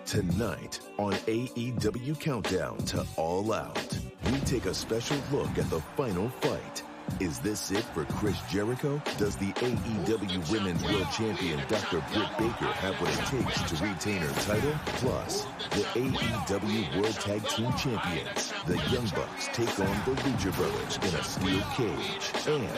Tonight on AEW Countdown to All Out, we take a special look at the final fight. Is this it for Chris Jericho? Does the AEW Women's World Champion Dr. Britt Baker have what it takes to retain her title? Plus, the AEW World Tag Team Champions, the Young Bucks, take on the Lucha Brothers in a steel cage. And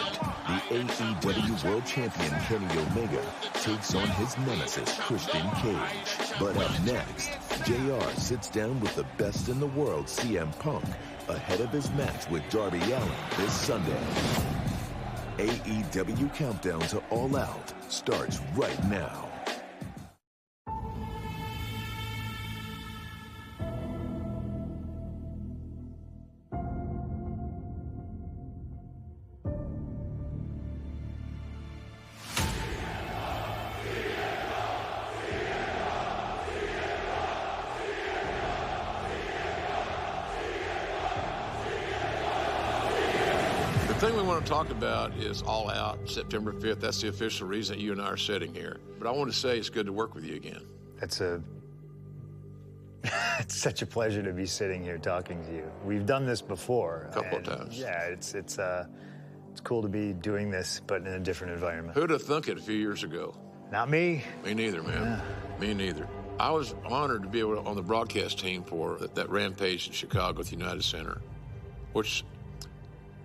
the AEW World Champion Kenny Omega takes on his nemesis Christian Cage. But up next, JR sits down with the best in the world, CM Punk, ahead of his match with Darby Allin this Sunday. AEW Countdown to All Out starts right now. The thing we want to talk about is All Out, September 5th. That's the official reason that you and I are sitting here. But I want to say it's good to work with you again. It's such a pleasure to be sitting here talking to you. We've done this before. A couple of times. Yeah, it's cool to be doing this, but in a different environment. Who'd have thunk it a few years ago? Not me. Me neither, man. Yeah. Me neither. I was honored to be on the broadcast team for that Rampage in Chicago at the United Center, which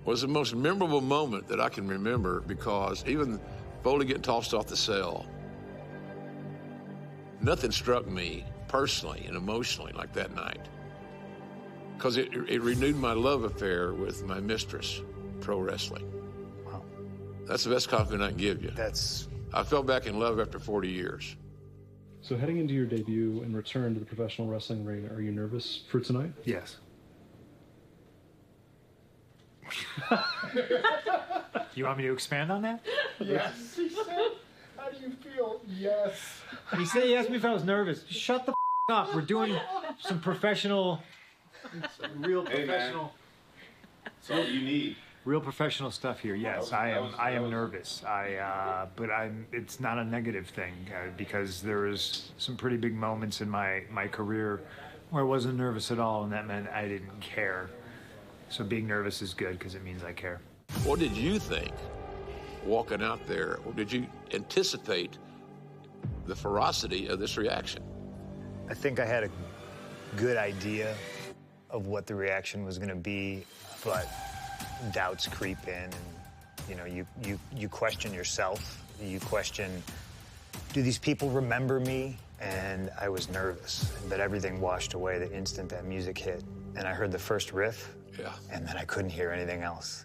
was the most memorable moment that I can remember, because even Foley getting tossed off the cell, nothing struck me personally and emotionally like that night, because it renewed my love affair with my mistress, pro wrestling. Wow. That's the best compliment I can give you. I fell back in love after 40 years. So heading into your debut and return to the professional wrestling ring, are you nervous for tonight? Yes. You want me to expand on that? Yes, he said. How do you feel? Yes. He asked me if I was nervous. Shut the up. We're doing some real professional. So what you need. Real professional stuff here. Yes, I am nervous. But it's not a negative thing, because there was some pretty big moments in my career where I wasn't nervous at all, and that meant I didn't care. So being nervous is good, because it means I care. What did you think walking out there? Or did you anticipate the ferocity of this reaction? I think I had a good idea of what the reaction was going to be, but doubts creep in, and you question yourself. You question, do these people remember me? And I was nervous, but everything washed away the instant that music hit, and I heard the first riff. Yeah. And then I couldn't hear anything else.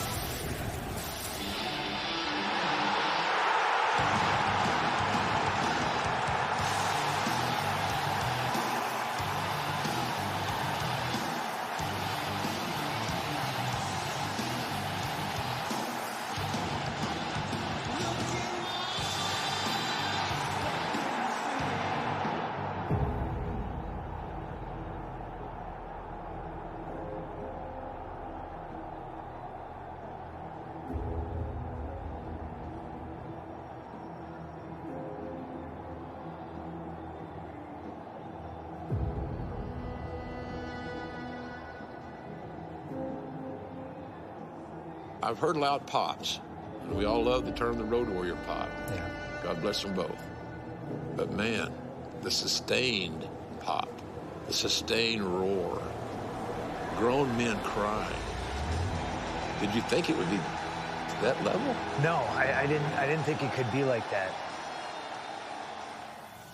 I've heard loud pops, and we all love the term the Road Warrior pop. Yeah. God bless them both. But man, the sustained pop, the sustained roar, grown men crying. Did you think it would be to that level? No, I didn't think it could be like that.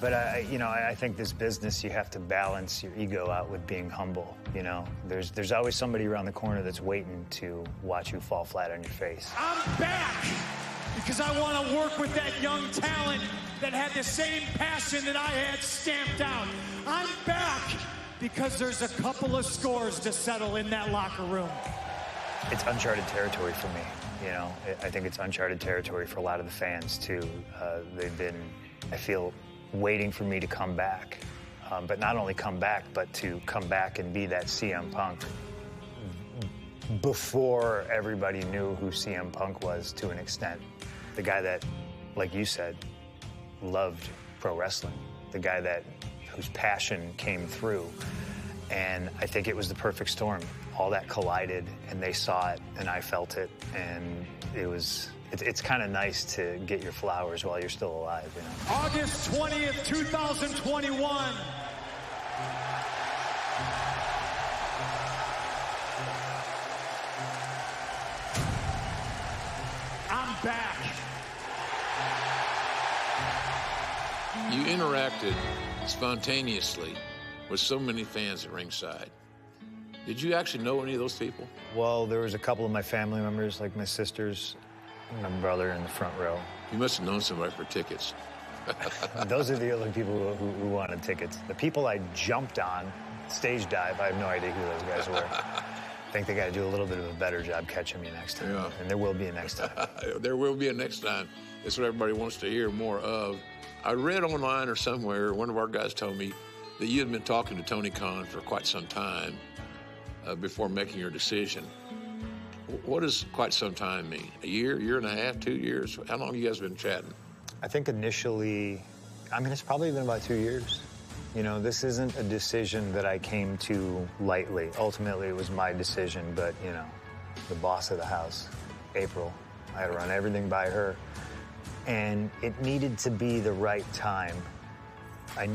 But I think this business, you have to balance your ego out with being humble. There's always somebody around the corner that's waiting to watch you fall flat on your face. I'm back because I want to work with that young talent that had the same passion that I had stamped out. I'm back because there's a couple of scores to settle in that locker room. It's uncharted territory for me. I think it's uncharted territory for a lot of the fans too. They've been, I feel, waiting for me to come back. But not only come back, but to come back and be that CM Punk before everybody knew who CM Punk was to an extent. The guy that, like you said, loved pro wrestling. The guy whose passion came through. And I think it was the perfect storm. All that collided, and they saw it, and I felt it, and it's kind of nice to get your flowers while you're still alive, you know? August 20th, 2021. I'm back. You interacted spontaneously with so many fans at ringside. Did you actually know any of those people? Well, there was a couple of my family members, like my sisters and my brother in the front row. You must have known somebody for tickets. Those are the only people who wanted tickets. The people I jumped on, stage dive, I have no idea who those guys were. I think they got to do a little bit of a better job catching me next time. Yeah. And there will be a next time. There will be a next time. That's what everybody wants to hear more of. I read online or somewhere, one of our guys told me that you had been talking to Tony Khan for quite some time before making your decision. What does quite some time mean? A year, year and a half, 2 years? How long have you guys been chatting? I think initially, it's probably been about 2 years. You know, this isn't a decision that I came to lightly. Ultimately, it was my decision, but, you know, the boss of the house, April, I had to run everything by her. And it needed to be the right time. I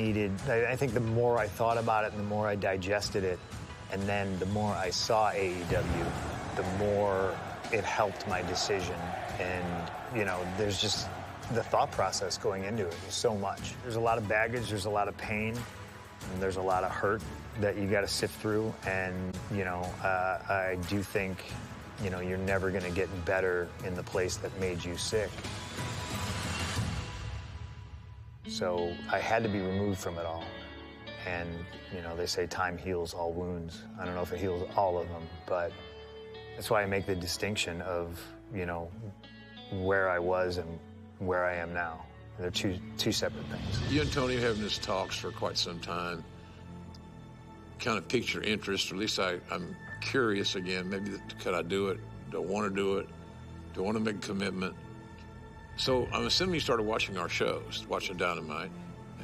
think the more I thought about it and the more I digested it, and then the more I saw AEW, the more it helped my decision. And, you know, there's just the thought process going into it. There's so much. There's a lot of baggage, there's a lot of pain, and there's a lot of hurt that you got to sift through. And, you know, I do think, you know, you're never going to get better in the place that made you sick. So I had to be removed from it all. And, you know, they say time heals all wounds. I don't know if it heals all of them, but that's why I make the distinction of, you know, where I was and where I am now. They're two separate things. You and Tony are having these talks for quite some time. Kind of piqued your interest, or at least I'm curious again. Maybe could I do it? Don't want to do it? Don't want to make a commitment? So I'm assuming you started watching our shows, watching Dynamite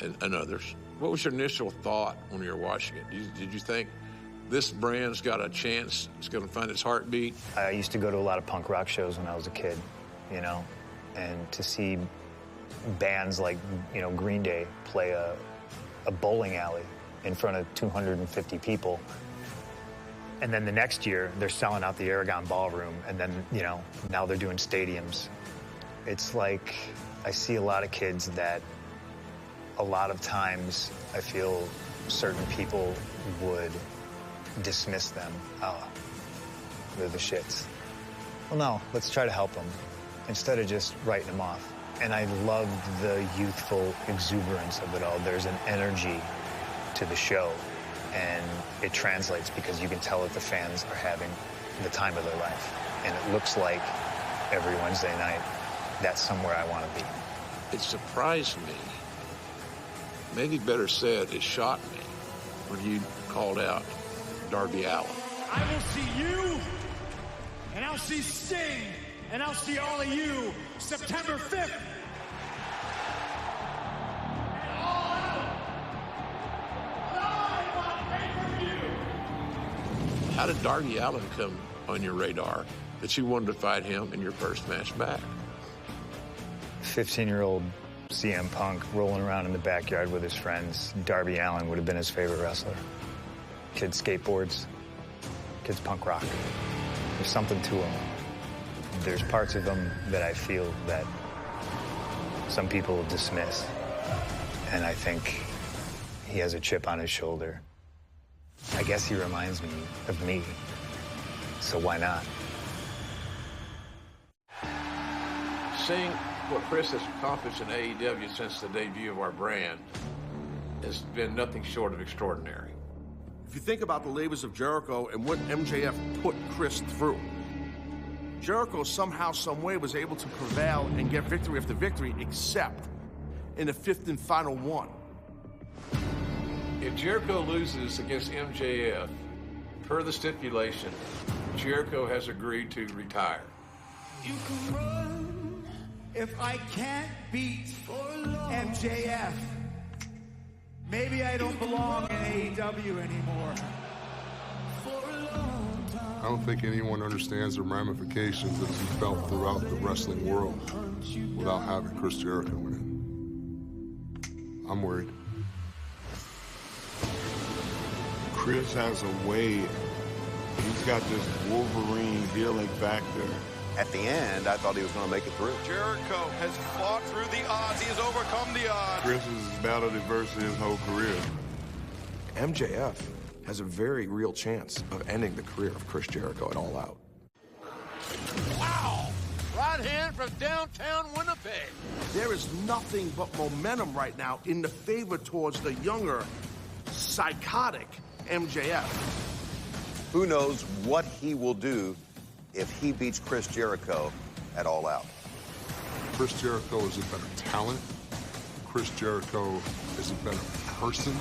and others. What was your initial thought when you were watching it? Did you think this brand's got a chance, it's going to find its heartbeat? I used to go to a lot of punk rock shows when I was a kid, you know, and to see bands like, you know, Green Day play a bowling alley in front of 250 people. And then the next year, they're selling out the Aragon Ballroom, and then, you know, now they're doing stadiums. It's like I see a lot of kids that a lot of times I feel certain people would dismiss them. Oh, they're the shits. Well, no, let's try to help them instead of just writing them off. And I loved the youthful exuberance of it all. There's an energy to the show, and it translates because you can tell that the fans are having the time of their life. And it looks like every Wednesday night, that's somewhere I want to be. It surprised me, maybe better said, it shocked me when you called out Darby Allin. I will see you, and I'll see Sting, and I'll see all of you September 5th. How did Darby Allin come on your radar that you wanted to fight him in your first match back? 15-year-old CM Punk rolling around in the backyard with his friends. Darby Allin would have been his favorite wrestler. Kids skateboards, kids punk rock. There's something to him. There's parts of him that I feel that some people dismiss. And I think he has a chip on his shoulder. I guess he reminds me of me. So why not? Seeing what Chris has accomplished in AEW since the debut of our brand has been nothing short of extraordinary. If you think about the labors of Jericho and what MJF put Chris through, Jericho somehow, some way was able to prevail and get victory after victory, except in the fifth and final one. If Jericho loses against MJF, per the stipulation, Jericho has agreed to retire. You can run if I can't beat MJF. Maybe I don't belong in AEW anymore. I don't think anyone understands the ramifications that he felt throughout the wrestling world without having Chris Jericho in it. I'm worried. Chris has a way. He's got this Wolverine healing factor. At the end, I thought he was going to make it through. Jericho has fought through the odds. He has overcome the odds. Chris has battled adversity his whole career. MJF has a very real chance of ending the career of Chris Jericho at All Out. Wow! Right hand from downtown Winnipeg. There is nothing but momentum right now in the favor towards the younger, psychotic MJF. Who knows what he will do if he beats Chris Jericho at All Out. Chris Jericho is a better talent. Chris Jericho is a better person.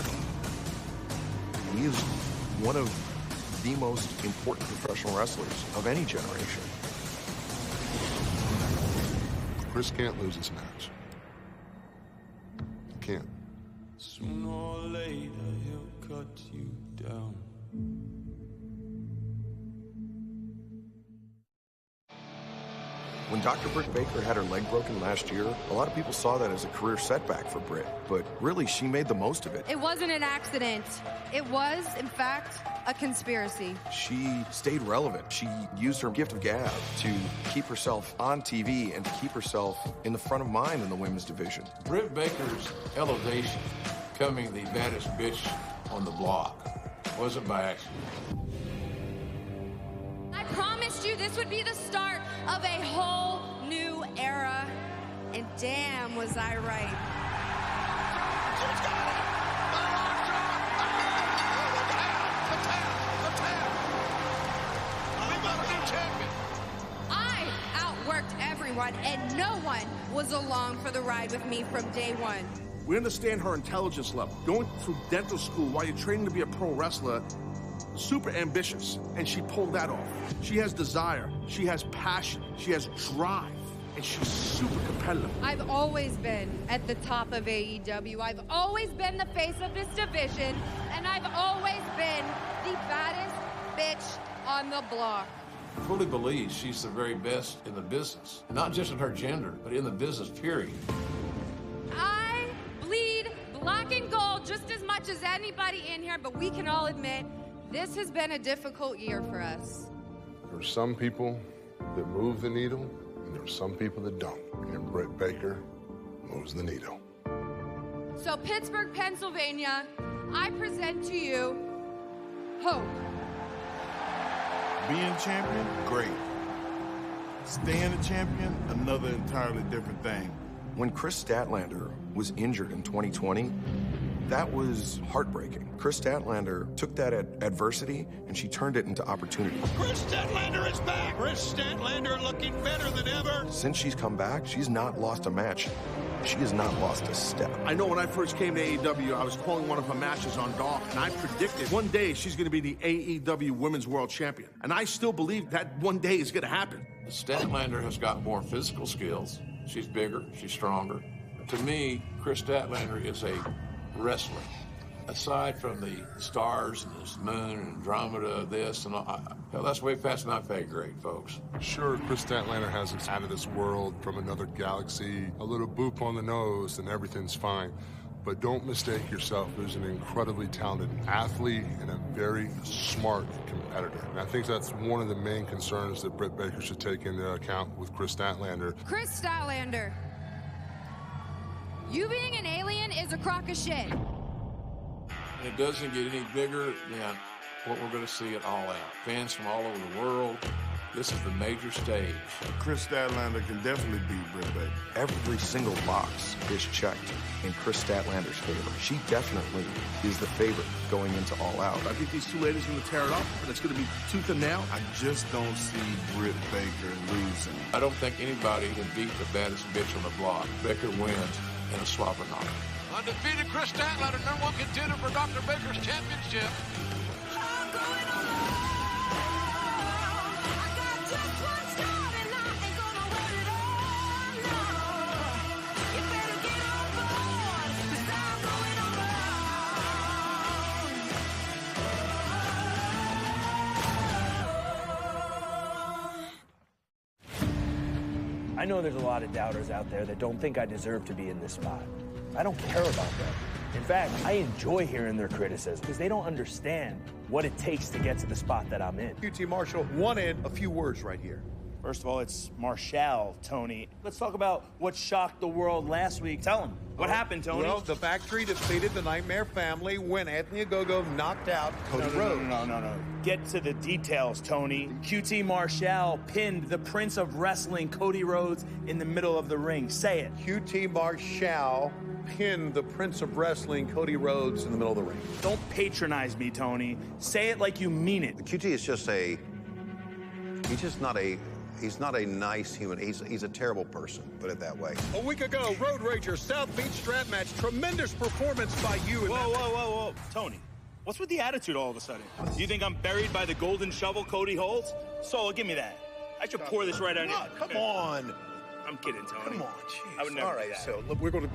He is one of the most important professional wrestlers of any generation. Chris can't lose this match. He can't. Sooner or later, he'll cut you down. When Dr. Britt Baker had her leg broken last year, a lot of people saw that as a career setback for Britt, but really she made the most of it. It wasn't an accident. It was, in fact, a conspiracy. She stayed relevant. She used her gift of gab to keep herself on TV and to keep herself in the front of mind in the women's division. Britt Baker's elevation, becoming the baddest bitch on the block, wasn't by accident. I promised you this would be the start of a whole new era, and damn was I right. She's got it! We got a new champion! I outworked everyone, and no one was along for the ride with me from day one. We understand her intelligence level. Going through dental school while you're training to be a pro wrestler, super ambitious, and she pulled that off. She has desire, she has passion, she has drive, and she's super competitive. I've always been at the top of AEW. I've always been the face of this division, and I've always been the baddest bitch on the block. I fully believe she's the very best in the business, not just in her gender, but in the business, period. I bleed black and gold just as much as anybody in here, but we can all admit this has been a difficult year for us. There are some people that move the needle, and there are some people that don't. And Britt Baker moves the needle. So Pittsburgh, Pennsylvania, I present to you hope. Being champion, great. Staying a champion, another entirely different thing. When Chris Statlander was injured in 2020, that was heartbreaking. Chris Statlander took that adversity and she turned it into opportunity. Chris Statlander is back! Chris Statlander looking better than ever! Since she's come back, she's not lost a match. She has not lost a step. I know when I first came to AEW, I was calling one of her matches on Dark, and I predicted one day she's going to be the AEW Women's World Champion. And I still believe that one day is going to happen. Statlander has got more physical skills. She's bigger, she's stronger. To me, Chris Statlander is a wrestler. Aside from the stars and this moon and Andromeda, this and all, hell, that's way past my pay grade, folks. Sure, Chris Statlander has this out of this world, from another galaxy, a little boop on the nose, and everything's fine. But don't mistake yourself. There's an incredibly talented athlete and a very smart competitor. And I think that's one of the main concerns that Britt Baker should take into account with Chris Statlander. Chris Statlander, you being an alien is a crock of shit. It doesn't get any bigger than what we're going to see at All Out. Fans from all over the world. This is the major stage. Chris Statlander can definitely beat Britt Baker. Every single box is checked in Chris Statlander's favor. She definitely is the favorite going into All Out. I think these two ladies are going to tear it up, and it's going to be tooth and nail. I just don't see Britt Baker losing. I don't think anybody can beat the baddest bitch on the block. Baker wins in a slobber knocker. Undefeated Chris Statlander, #1 contender for Dr. Baker's championship. I know there's a lot of doubters out there that don't think I deserve to be in this spot. I don't care about them. In fact, I enjoy hearing their criticism because they don't understand what it takes to get to the spot that I'm in. QT Marshall wanted a few words right here. First of all, it's Marshall, Tony. Let's talk about what shocked the world last week. Tell them. What happened, Tony? Well, the factory defeated the Nightmare Family when Anthony Ogogo knocked out Cody Rhodes. No. Get to the details, Tony. QT Marshall pinned the Prince of Wrestling, Cody Rhodes, in the middle of the ring. Say it. QT Marshall pinned the Prince of Wrestling, Cody Rhodes, in the middle of the ring. Don't patronize me, Tony. Say it like you mean it. QT is just he's not a nice human. He's a terrible person, put it that way. A week ago, Road Rager, South Beach strap match. Tremendous performance by you. Whoa. Tony, what's with the attitude all of a sudden? Do you think I'm buried by the golden shovel Cody holds? Solo, give me that. I should pour this right on you. Come on. I'm kidding, Tony. Come on, jeez. I would never All right, do that. so look, we're going to...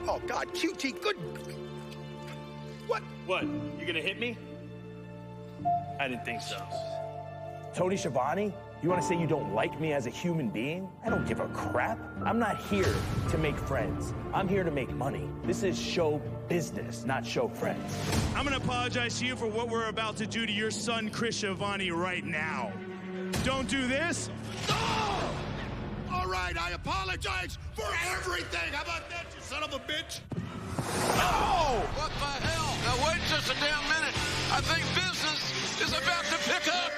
Oh, God, QT, good... What? What? You gonna hit me? I didn't think so. Tony Schiavone? You want to say you don't like me as a human being? I don't give a crap. I'm not here to make friends. I'm here to make money. This is show business, not show friends. I'm going to apologize to you for what we're about to do to your son, Chris Schiavone, right now. Don't do this. Oh! All right, I apologize for everything. How about that, you son of a bitch? Oh! What the hell? Now, wait just a damn minute. I think business is about to pick up.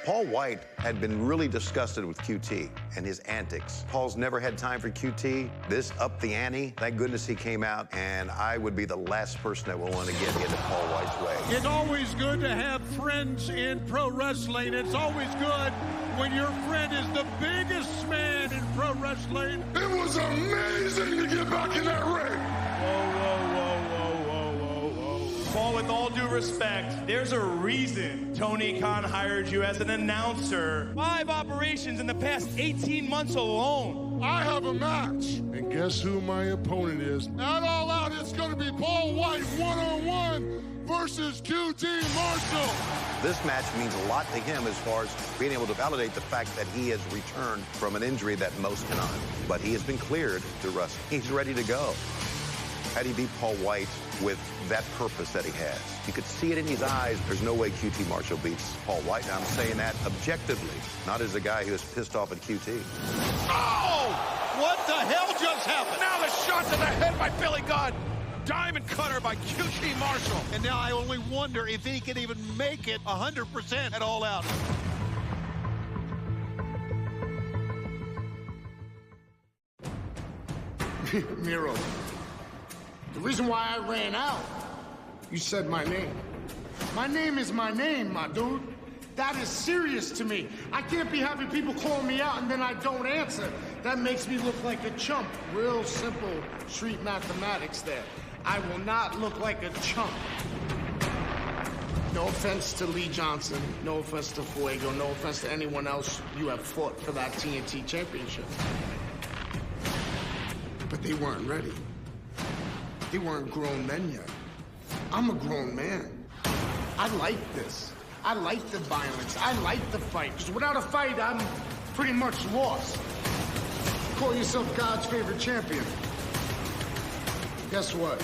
Paul White had been really disgusted with QT and his antics. Paul's never had time for QT. This upped the ante. Thank goodness he came out, and I would be the last person that would want to get into Paul White's way. It's always good to have friends in pro wrestling. It's always good when your friend is the biggest man in pro wrestling. It was amazing to get back in that ring. Whoa. Paul, with all due respect, there's a reason Tony Khan hired you as an announcer. 5 operations in the past 18 months alone. I have a match. And guess who my opponent is? At All Out, it's going to be Paul White one-on-one versus QT Marshall. This match means a lot to him as far as being able to validate the fact that he has returned from an injury that most cannot. But he has been cleared to wrestle. He's ready to go. How do you beat Paul White with that purpose that he has? You could see it in his eyes. There's no way QT Marshall beats Paul White. And I'm saying that objectively, not as a guy who is pissed off at QT. Oh! What the hell just happened? Now the shot to the head by Billy Gunn. Diamond cutter by QT Marshall. And now I only wonder if he can even make it 100% at All Out. Miro, the reason why I ran out, you said my name. My name is my name, my dude. That is serious to me. I can't be having people call me out and then I don't answer. That makes me look like a chump. Real simple street mathematics there. I will not look like a chump. No offense to Lee Johnson, no offense to Fuego, no offense to anyone else you have fought for that TNT championship. But they weren't ready. They weren't grown men yet. I'm a grown man. I like this. I like the violence. I like the fight. Because without a fight, I'm pretty much lost. Call yourself God's favorite champion. Guess what?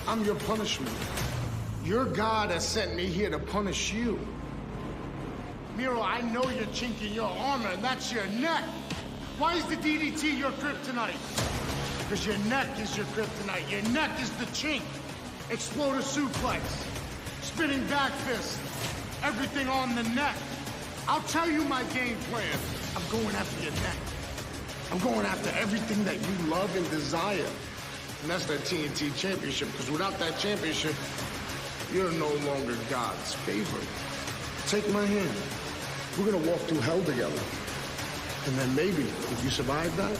I'm your punishment. Your God has sent me here to punish you. Miro, I know you're chinking your armor, and that's your neck. Why is the DDT your kryptonite? Because your neck is your kryptonite. Your neck is the chink. Exploder suplex. Spinning back fist. Everything on the neck. I'll tell you my game plan. I'm going after your neck. I'm going after everything that you love and desire. And that's that TNT championship. Because without that championship, you're no longer God's favorite. Take my hand. We're going to walk through hell together. And then maybe, if you survive that,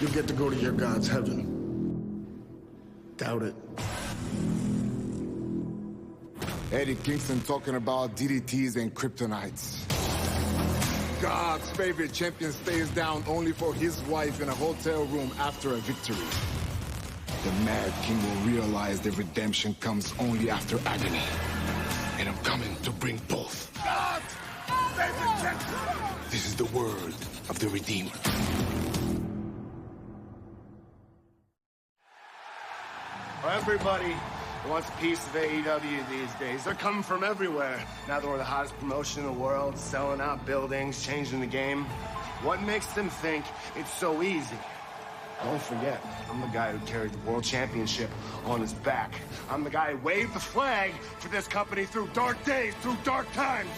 you'll get to go to your God's heaven. Doubt it. Eddie Kingston talking about DDTs and kryptonites. God's favorite champion stays down only for his wife in a hotel room after a victory. The Mad King will realize that redemption comes only after agony. And I'm coming to bring both. God! favorite champion. This is the word of the Redeemer. Everybody wants a piece of AEW these days. They're coming from everywhere. Now that we're the hottest promotion in the world, selling out buildings, changing the game. What makes them think it's so easy? Don't forget, I'm the guy who carried the world championship on his back. I'm the guy who waved the flag for this company through dark days, through dark times,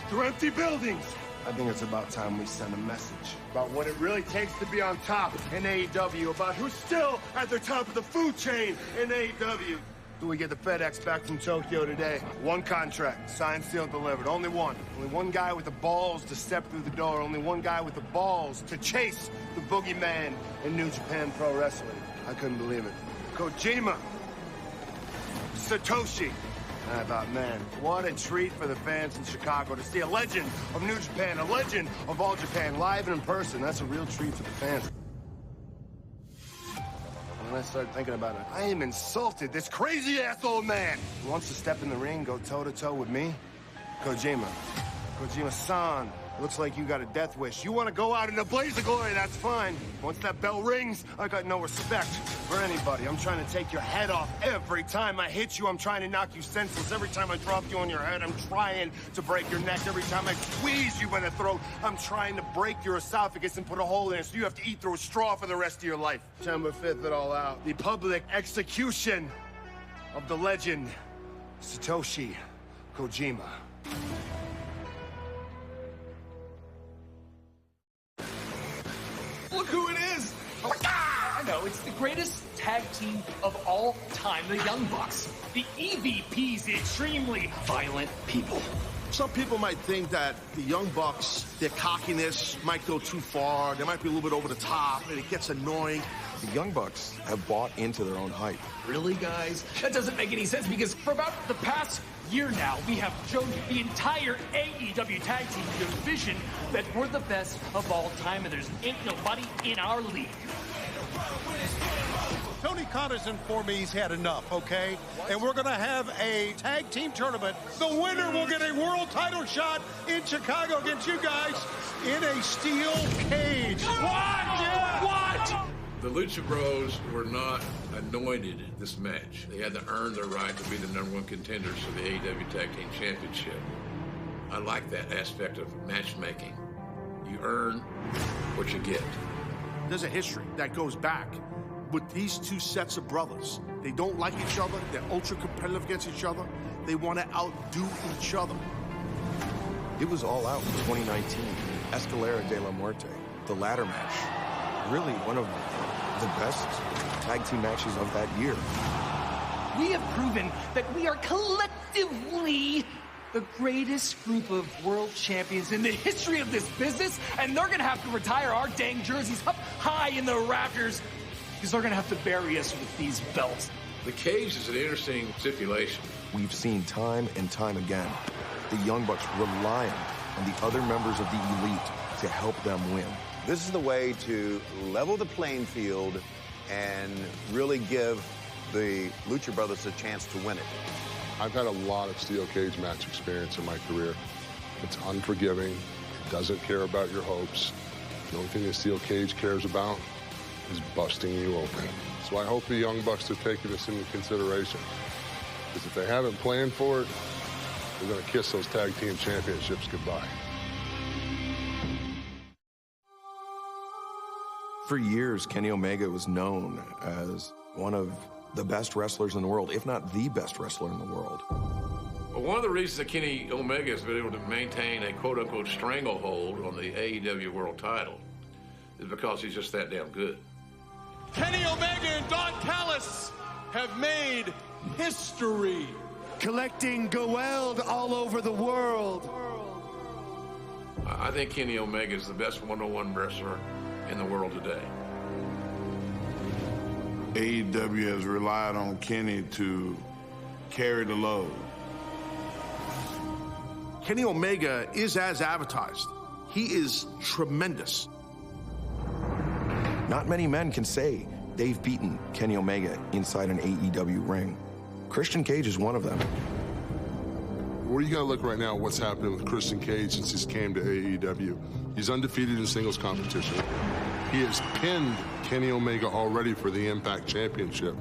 through empty buildings. I think it's about time we send a message about what it really takes to be on top in AEW, about who's still at the top of the food chain in AEW. Do we get the FedEx back from Tokyo today? One contract, signed, sealed, delivered. Only one. Only one guy with the balls to step through the door. Only one guy with the balls to chase the boogeyman in New Japan Pro Wrestling. I couldn't believe it. Kojima. Satoshi. And I thought, man, what a treat for the fans in Chicago to see a legend of New Japan, a legend of All Japan, live and in person. That's a real treat for the fans. When I started thinking about it, I am insulted. This crazy-ass old man who wants to step in the ring, go toe-to-toe with me? Kojima. Kojima-san. Looks like you got a death wish. You want to go out in a blaze of glory, that's fine. Once that bell rings, I got no respect for anybody. I'm trying to take your head off. Every time I hit you, I'm trying to knock you senseless. Every time I drop you on your head, I'm trying to break your neck. Every time I squeeze you in the throat, I'm trying to break your esophagus and put a hole in it so you have to eat through a straw for the rest of your life. September 5th, it all out. The public execution of the legend, Satoshi Kojima. Look who it is! I know, it's the greatest tag team of all time, the Young Bucks. The EVPs, the extremely violent people. Some people might think that the Young Bucks, their cockiness might go too far. They might be a little bit over the top, and it gets annoying. The Young Bucks have bought into their own hype. Really, guys? That doesn't make any sense because for about the past year now, we have shown the entire AEW tag team division that we're the best of all time, and there's ain't nobody in our league. Tony Khan has informed me he's had enough, okay? And we're going to have a tag team tournament. The winner will get a world title shot in Chicago against you guys in a steel cage. What? The Lucha Bros were not anointed this match. They had to earn their right to be the #1 contenders for the AEW Tag Team Championship. I like that aspect of matchmaking. You earn what you get. There's a history that goes back with these two sets of brothers. They don't like each other. They're ultra competitive against each other. They want to outdo each other. It was all out in 2019. Escalera de la Muerte, the ladder match. Really one of the best tag team matches of that year. We have proven that we are collectively the greatest group of world champions in the history of this business, and they're gonna have to retire our dang jerseys up high in the rafters because they're gonna have to bury us with these belts. The cage is an interesting stipulation. We've seen time and time again the Young Bucks relying on the other members of the elite to help them win. This is the way to level the playing field and really give the Lucha Brothers a chance to win it. I've had a lot of steel cage match experience in my career. It's unforgiving. It doesn't care about your hopes. The only thing the steel cage cares about is busting you open. So I hope the Young Bucks are taking this into consideration. Because if they haven't planned for it, they're going to kiss those tag team championships goodbye. For years, Kenny Omega was known as one of the best wrestlers in the world, if not the best wrestler in the world. Well, one of the reasons that Kenny Omega has been able to maintain a quote-unquote stranglehold on the AEW world title is because he's just that damn good. Kenny Omega and Don Callis have made history. Collecting gold all over the world. I think Kenny Omega is the best one-on-one wrestler in the world today. AEW has relied on Kenny to carry the load. Kenny Omega is as advertised. He is tremendous. Not many men can say they've beaten Kenny Omega inside an AEW ring. Christian Cage is one of them. Well, you got to look right now at what's happening with Christian Cage since he's came to AEW. He's undefeated in singles competition. He has pinned Kenny Omega already for the Impact Championship.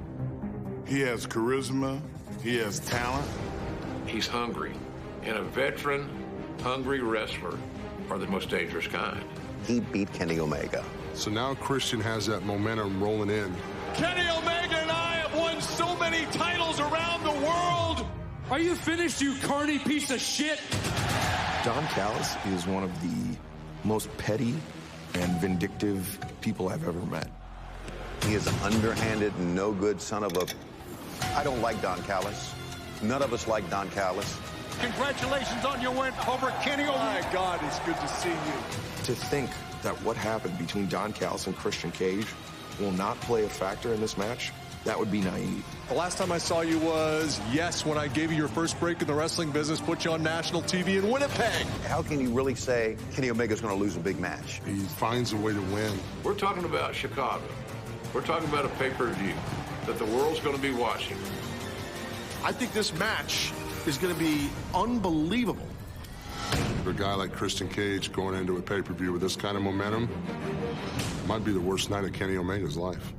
He has charisma. He has talent. He's hungry. And a veteran, hungry wrestler are the most dangerous kind. He beat Kenny Omega. So now Christian has that momentum rolling in. Kenny Omega and I have won so many titles around the world. Are you finished, you carny piece of shit? Don Callis is one of the most petty and vindictive people I've ever met. He is an underhanded, no good son of a... I don't like Don Callis. None of us like Don Callis. Congratulations on your win over Kenny Omega. My God, it's good to see you. To think that what happened between Don Callis and Christian Cage will not play a factor in this match, that would be naive. The last time I saw you was, yes, when I gave you your first break in the wrestling business, put you on national TV in Winnipeg. How can you really say Kenny Omega's going to lose a big match? He finds a way to win. We're talking about Chicago. We're talking about a pay-per-view that the world's going to be watching. I think this match is going to be unbelievable. For a guy like Christian Cage going into a pay-per-view with this kind of momentum, might be the worst night of Kenny Omega's life.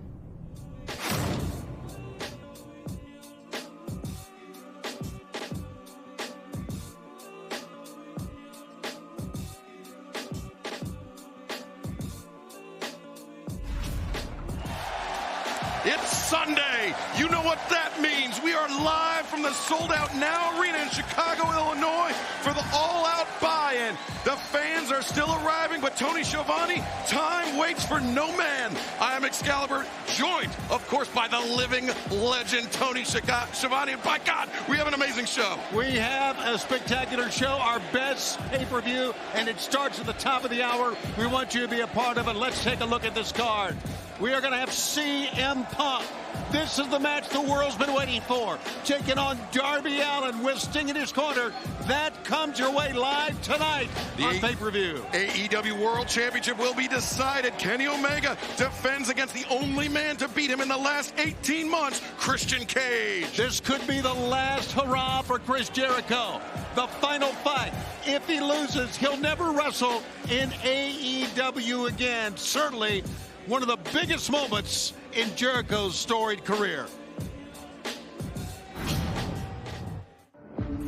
It's Sunday. You know what that means. We are live from the sold-out Now Arena in Chicago, Illinois for the all-out buy-in. The fans are still arriving, but Tony Schiavone, time waits for no man. I am Excalibur, joined, of course, by the living legend, Tony Schiavone. And by God, we have an amazing show. We have a spectacular show, our best pay-per-view, and it starts at the top of the hour. We want you to be a part of it. Let's take a look at this card. We are going to have CM Punk. This is the match the world's been waiting for. Taking on Darby Allin with Sting in his corner. That comes your way live tonight on pay-per-view. AEW World Championship will be decided. Kenny Omega defends against the only man to beat him in the last 18 months, Christian Cage. This could be the last hurrah for Chris Jericho. The final fight. If he loses, he'll never wrestle in AEW again. Certainly one of the biggest moments in Jericho's storied career.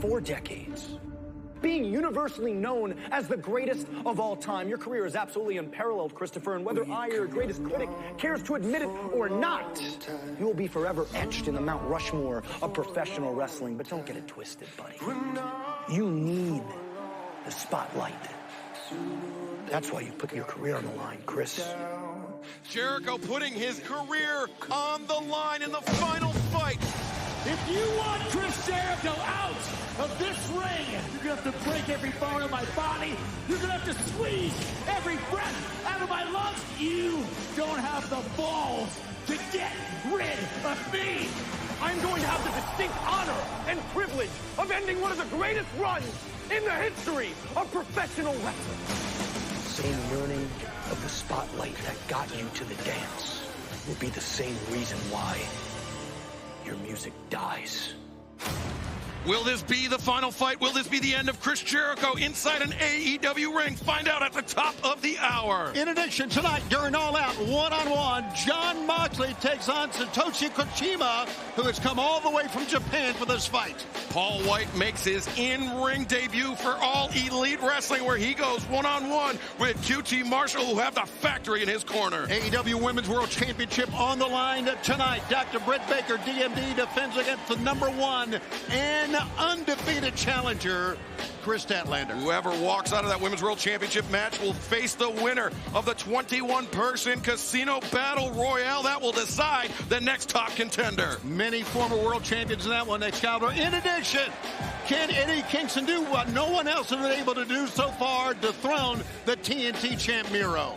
4 decades. Being universally known as the greatest of all time. Your career is absolutely unparalleled, Christopher, and whether I, your greatest critic, cares to admit it or not, you will be forever etched in the Mount Rushmore of professional wrestling. But don't get it twisted, buddy. You need the spotlight. That's why you put your career on the line, Chris. Jericho putting his career on the line in the final fight. If you want Chris Jericho out of this ring, you're going to have to break every bone in my body. You're going to have to squeeze every breath out of my lungs. You don't have the balls to get rid of me. I'm going to have the distinct honor and privilege of ending one of the greatest runs in the history of professional wrestling. Same yearning of the spotlight that got you to the dance will be the same reason why your music dies. Will this be the final fight? Will this be the end of Chris Jericho inside an AEW ring? Find out at the top of the hour. In addition, tonight during All Out one-on-one, Jon Moxley takes on Satoshi Kojima, who has come all the way from Japan for this fight. Paul White makes his in-ring debut for All Elite Wrestling, where he goes one-on-one with QT Marshall, who have the factory in his corner. AEW Women's World Championship on the line tonight. Dr. Britt Baker, DMD, defends against the #1 and undefeated challenger, Chris Statlander. Whoever walks out of that Women's World Championship match will face the winner of the 21-person Casino Battle Royale. That will decide the next top contender. Many former world champions in that one, Excalibur. In addition, can Eddie Kingston do what no one else has been able to do so far, dethrone the TNT champ Miro?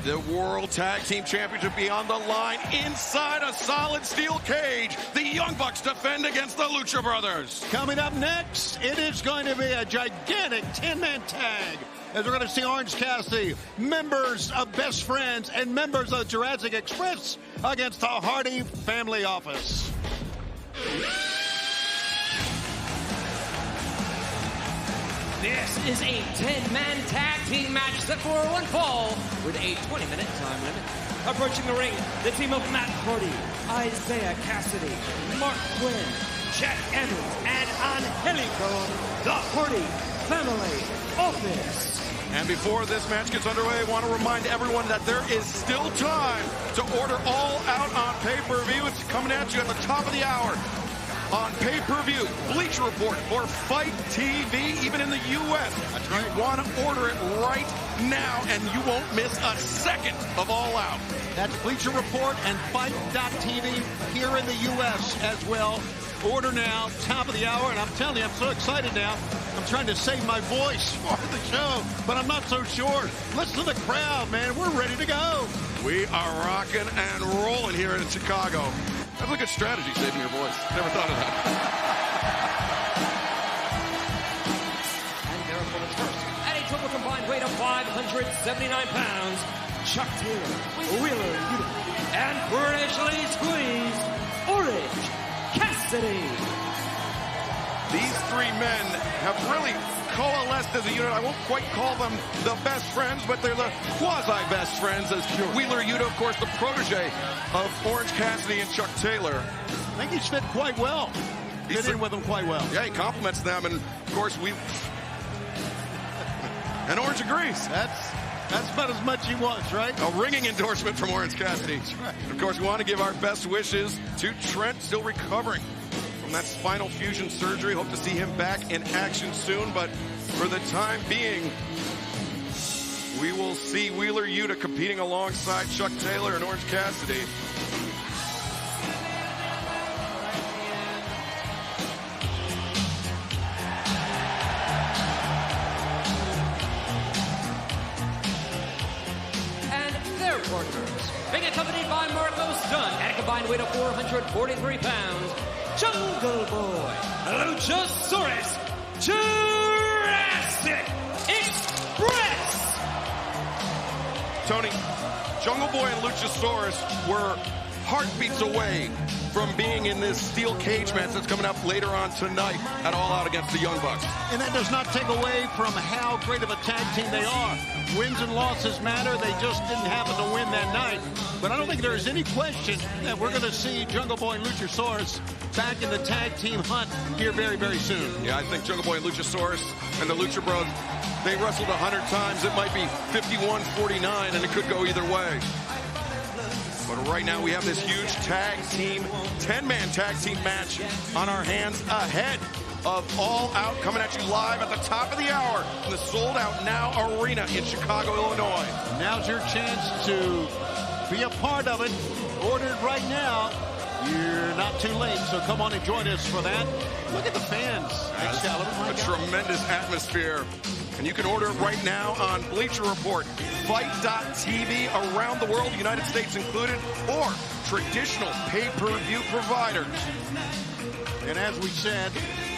The World Tag Team Championship be on the line inside a solid steel cage. The Young Bucks defend against the Lucha Brothers. Coming up next, it is going to be a gigantic 10-man tag, as we're going to see Orange Cassidy, members of Best Friends, and members of Jurassic Express against the Hardy Family Office. This is a 10-man tag team match set for one fall with a 20-minute time limit. Approaching the ring, the team of Matt Hardy, Isaiah Cassidy, Mark Quinn, Jack Evans, and Angelico, the Hardy Family Office. And before this match gets underway, I want to remind everyone that there is still time to order All Out on pay-per-view. It's coming at you at the top of the hour. On pay-per-view, Bleacher Report, or Fight TV, even in the U.S. That's right. You want to order it right now, and you won't miss a second of All Out. That's Bleacher Report and Fight.tv here in the U.S. as well. Order now, top of the hour, and I'm telling you, I'm so excited now. I'm trying to save my voice for the show, but I'm not so sure. Listen to the crowd, man. We're ready to go. We are rocking and rolling here in Chicago. That's a good strategy, saving your voice. Never thought of that. And there for the first, at a total combined weight of 579 pounds, Chuck Taylor, Wheeler Yuta, and freshly squeezed Orange Cassidy. These three men have really coalesced as a unit. I won't quite call them the best friends, but they're the quasi-best friends, as Wheeler Yuta, of course, the protege of Orange Cassidy and Chuck Taylor. I think he's fit quite well. Fit in with them quite well. Yeah, he compliments them, and of course, and Orange agrees. That's about as much he wants, right? A ringing endorsement from Orange Cassidy. That's right. Of course, we want to give our best wishes to Trent, still recovering from that spinal fusion surgery. Hope to see him back in action soon, but for the time being, we will see Wheeler Yuta competing alongside Chuck Taylor and Orange Cassidy. Partners, being accompanied by Marco Stunt at a combined weight of 443 pounds, Jungle Boy, Luchasaurus, Jurassic Express. Tony, Jungle Boy and Luchasaurus were heartbeats away from being in this steel cage match that's coming up later on tonight at All Out against the Young Bucks. And that does not take away from how great of a tag team they are. Wins and losses matter. They just didn't happen to win that night. But I don't think there is any question that we're going to see Jungle Boy and Luchasaurus back in the tag team hunt here very, very soon. Yeah, I think Jungle Boy and Luchasaurus and the Lucha Bros, they wrestled 100 times. It might be 51-49, and it could go either way. But right now we have this huge tag team, 10-man tag team match on our hands ahead of All Out, coming at you live at the top of the hour in the Sold Out Now Arena in Chicago, Illinois. Now's your chance to be a part of it. Order it right now. You're not too late, so come on and join us for that. Look at the fans. A tremendous atmosphere. And you can order it right now on Bleacher Report, Fight.tv around the world, United States included, or traditional pay-per-view providers. And as we said,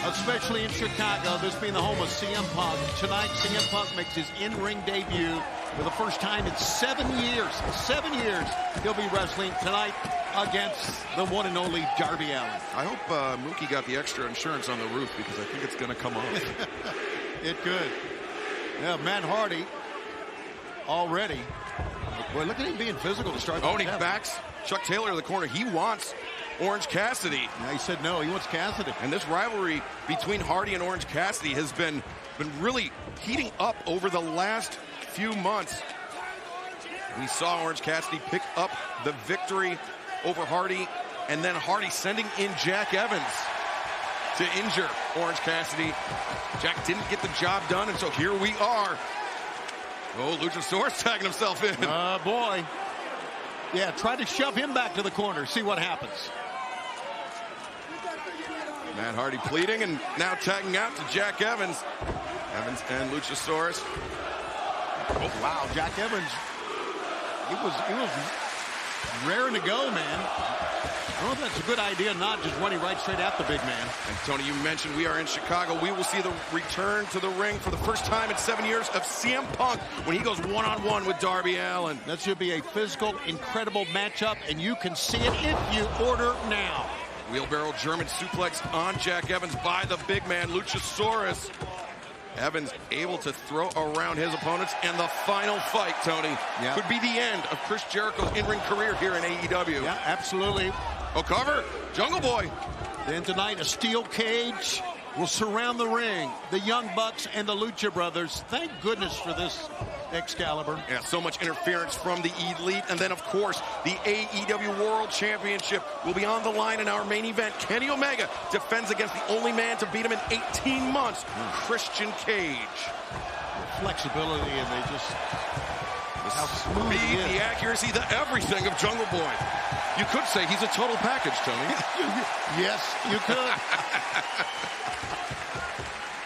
especially in Chicago, this being the home of CM Punk, tonight CM Punk makes his in-ring debut for the first time in 7 years. 7 years he'll be wrestling tonight against the one and only Darby Allin. I hope Mookie got the extra insurance on the roof, because I think it's going to come off. It could. Yeah, Matt Hardy already. Boy, look at him being physical to start. Oh, and he backs Chuck Taylor in the corner. He wants Orange Cassidy. Yeah, he said no, he wants Cassidy. And this rivalry between Hardy and Orange Cassidy has been really heating up over the last few months. We saw Orange Cassidy pick up the victory over Hardy, and then Hardy sending in Jack Evans to injure Orange Cassidy. Jack didn't get the job done, and so here we are. Oh, Luchasaurus tagging himself in. Boy. Yeah, try to shove him back to the corner. See what happens. Matt Hardy pleading, and now tagging out to Jack Evans. Evans and Luchasaurus. Oh, wow, Jack Evans. He was raring to go, man. I don't know if that's a good idea, not just running right straight at the big man. And Tony, you mentioned we are in Chicago. We will see the return to the ring for the first time in 7 years of CM Punk when he goes one-on-one with Darby Allin. That should be a physical, incredible matchup, and you can see it if you order now. Wheelbarrow German suplex on Jack Evans by the big man, Luchasaurus. Evans able to throw around his opponents, and the final fight, Tony, could be the end of Chris Jericho's in-ring career here in AEW. Yeah, absolutely. Cover, Jungle Boy. Then tonight, a steel cage will surround the ring. The Young Bucks and the Lucha Brothers. Thank goodness for this, Excalibur. Yeah, so much interference from the Elite. And then, of course, the AEW World Championship will be on the line in our main event. Kenny Omega defends against the only man to beat him in 18 months, Christian Cage. The flexibility, and they just... how smooth Speed, the accuracy, the everything of Jungle Boy. You could say he's a total package, Tony. Yes, you could.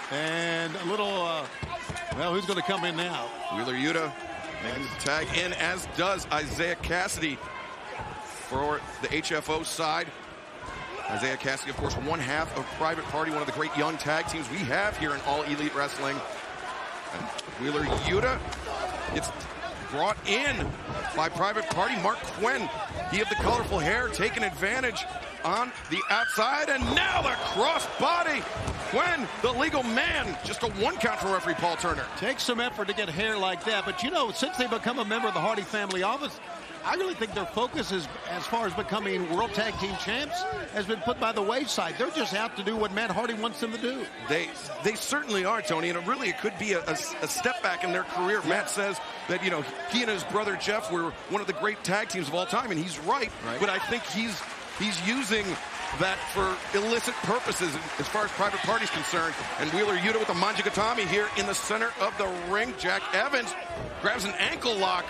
And a little, well, who's going to come in now? Wheeler Yuta making the tag in, as does Isaiah Cassidy for the HFO side. Isaiah Cassidy, of course, one half of Private Party, one of the great young tag teams we have here in All Elite Wrestling. And Wheeler Yuta gets brought in by Private Party. Mark Quinn, he of the colorful hair, taking advantage on the outside, and now the crossbody. Quinn, the legal man, just a one count for referee Paul Turner. Takes some effort to get hair like that, but you know, since they become a member of the Hardy family office, I really think their focus is, as far as becoming World Tag Team Champs, has been put by the wayside. They're just out to do what Matt Hardy wants them to do. They certainly are, Tony, and it could be a step back in their career. Yeah. Matt says that, you know, he and his brother Jeff were one of the great tag teams of all time, and he's right. But I think he's using that for illicit purposes as far as Private Party's concerned. And Wheeler Yuta with the Manjigatami here in the center of the ring. Jack Evans grabs an ankle lock.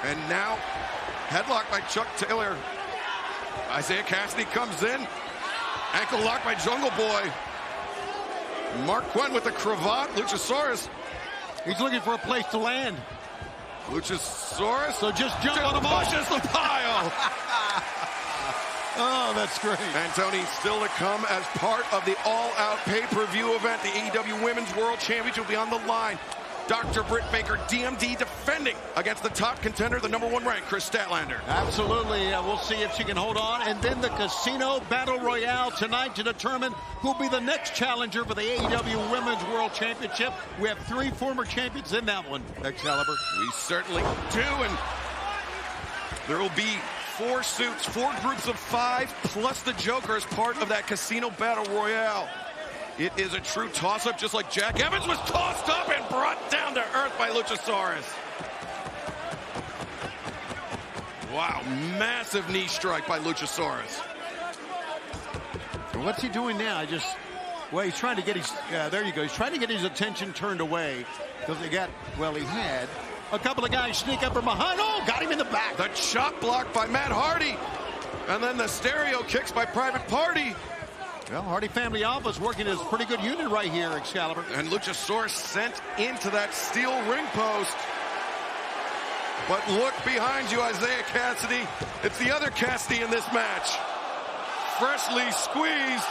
And now, headlock by Chuck Taylor. Isaiah Cassidy comes in. Ankle lock by Jungle Boy. Mark Quinn with the cravat. Luchasaurus. He's looking for a place to land. Luchasaurus. So just jump on him. Pushes the pile. Oh, that's great. And Tony, still to come as part of the all-out pay-per-view event. The AEW Women's World Championship will be on the line. Dr. Britt Baker, DMD, defending against the top contender, the #1 ranked Chris Statlander. Absolutely. We'll see if she can hold on. And then the Casino Battle Royale tonight to determine who'll be the next challenger for the AEW Women's World Championship. We have 3 former champions in that one, Excalibur. We certainly do. And there will be 4 suits, 4 groups of 5, plus the Joker as part of that Casino Battle Royale. It is a true toss-up, just like Jack Evans was tossed up and brought down to earth by Luchasaurus. Wow, massive knee strike by Luchasaurus. What's he doing now? Well, he's trying to get his, there you go. He's trying to get his attention turned away because he had a couple of guys sneak up from behind. Oh, got him in the back. The chop block by Matt Hardy. And then the stereo kicks by Private Party. Well, Hardy Family Office working as a pretty good unit right here, Excalibur. And Luchasaurus sent into that steel ring post. But look behind you, Isaiah Cassidy. It's the other Cassidy in this match. Freshly squeezed.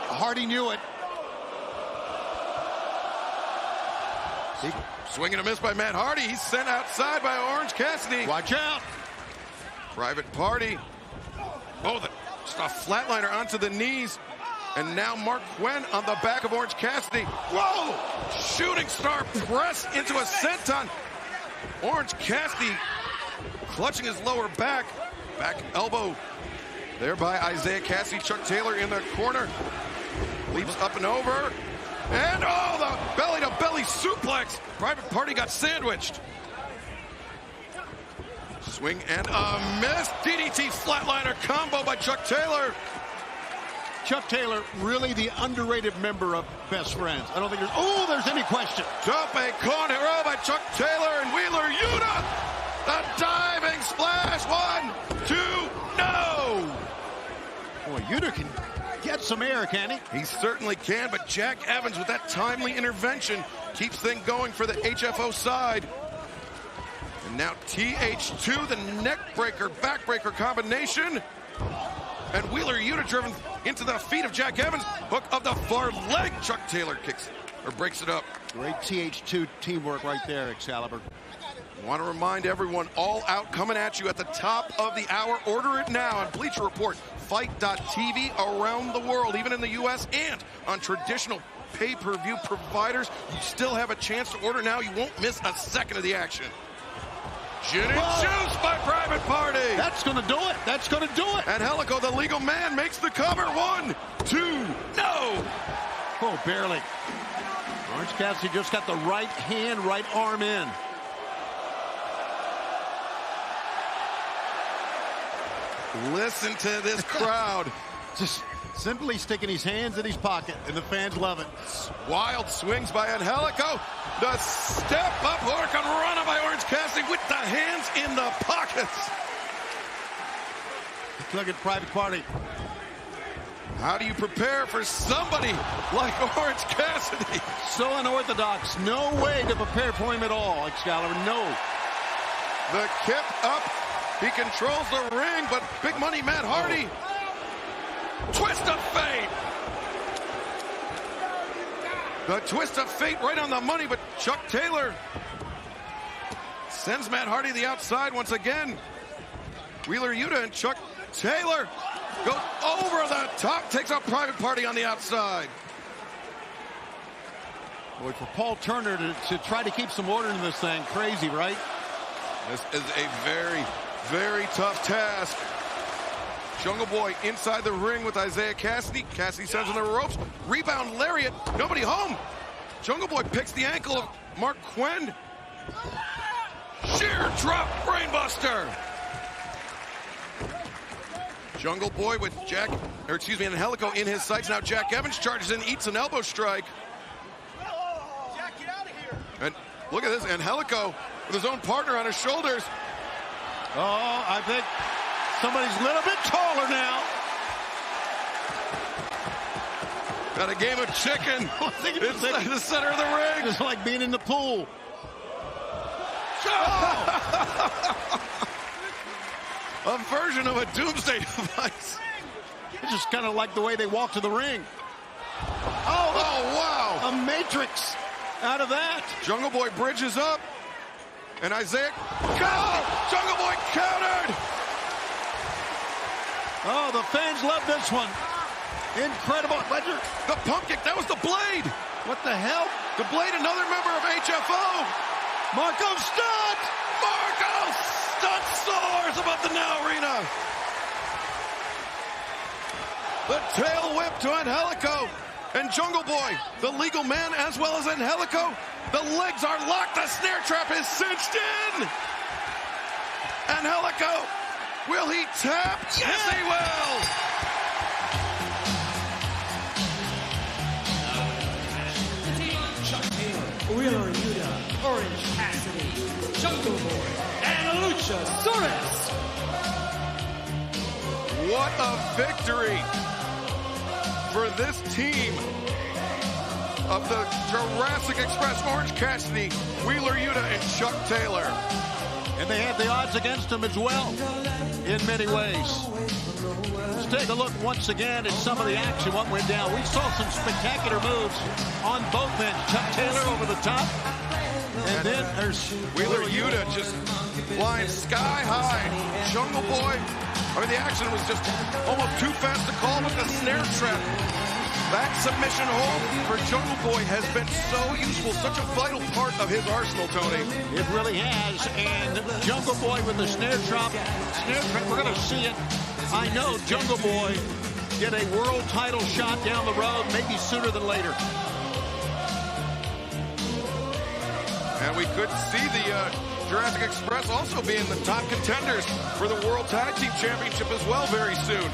Hardy knew it. Swing and a miss by Matt Hardy. He's sent outside by Orange Cassidy. Watch out. Private Party. Oh, just a flatliner onto the knees. And now Mark Quinn on the back of Orange Cassidy. Whoa! Shooting star press into a senton. Orange Cassidy clutching his lower back. Back elbow there by Isaiah Cassidy. Chuck Taylor in the corner. Leaps up and over. And oh, the belly-to-belly suplex. Private Party got sandwiched. Swing and a miss. DDT flatliner combo by Chuck Taylor. Chuck Taylor, really the underrated member of Best Friends. I don't think there's any question. Tope con hero by Chuck Taylor and Wheeler Yuta. The diving splash. 1, 2, no. Boy, Yuta can get some air, can he? He certainly can, but Jack Evans with that timely intervention keeps things going for the HFO side. And now TH2, the neck breaker, back breaker combination. And Wheeler Yuta driven into the feet of Jack Evans. Hook of the far leg. Chuck Taylor kicks or breaks it up. Great TH2 teamwork right there, Excalibur. Want to remind everyone, All Out coming at you at the top of the hour. Order it now on Bleacher Report. FIGHT.tv around the world, even in the U.S. and on traditional pay-per-view providers. You still have a chance to order now. You won't miss a second of the action. Gin and juice by Private Party. That's going to do it. That's going to do it. Angelico, the legal man, makes the cover. 1, 2, no. Oh, barely. Orange Cassidy just got the right hand, right arm in. Listen to this crowd. Just simply sticking his hands in his pocket, and the fans love it. Wild swings by Angelico. The step-up Hurricane Rana by Orange Cassidy with the hands in the pockets. Look at Private Party. How do you prepare for somebody like Orange Cassidy? So unorthodox. No way to prepare for him at all, Excalibur. No. The kick up. He controls the ring, but Big Money Matt Hardy. Twist of fate. The twist of fate right on the money, but Chuck Taylor sends Matt Hardy to the outside once again. Wheeler Yuta and Chuck Taylor goes over the top, takes out Private Party on the outside. Boy, for Paul Turner to try to keep some order in this thing, crazy, right? This is a very, very tough task. Jungle Boy inside the ring with Isaiah Cassidy. Cassidy sends him the ropes. Rebound lariat. Nobody home. Jungle Boy picks the ankle of Mark Quinn. Sheer drop brainbuster. Jungle Boy with Angelico in his sights. Now Jack Evans charges in, eats an elbow strike. Jack, get out of here. And look at this, Angelico with his own partner on his shoulders. Oh, I think somebody's a little bit taller now. Got a game of chicken. It's like the center of the ring. It's like being in the pool. Oh! A version of a doomsday device. It's just kind of like the way they walk to the ring. Oh, wow. A matrix out of that. Jungle Boy bridges up. And Isaiah. Jungle Boy countered. Oh, the fans love this one. Incredible. The pump kick, that was the Blade. What the hell? The Blade, another member of HFO. Marco Stunt. Marco Stunt soars above the Now Arena. The tail whip to Angelico. And Jungle Boy, the legal man, as well as Angelico. The legs are locked. The snare trap is cinched in. Angelico, will he tap? Yes, he will. Chuck Taylor, Wheeler Yuta, Orange Cassidy, Jungle Boy, and Luchasaurus. What a victory for this team of the Jurassic Express, Orange Cassidy, Wheeler Yuta, and Chuck Taylor. And they had the odds against them as well, in many ways. Let's take a look once again at some of the action, what went down. We saw some spectacular moves on both ends. Chuck Taylor over the top, and then there's Wheeler Yuta just flying sky high. Jungle Boy, the action was just almost too fast to call with the snare trap. That submission hold for Jungle Boy has been so useful, such a vital part of his arsenal, Tony. It really has, and Jungle Boy with the snare trap, we're going to see it. I know Jungle Boy get a world title shot down the road, maybe sooner than later. And we could see the Jurassic Express also being the top contenders for the World Tag Team Championship as well very soon.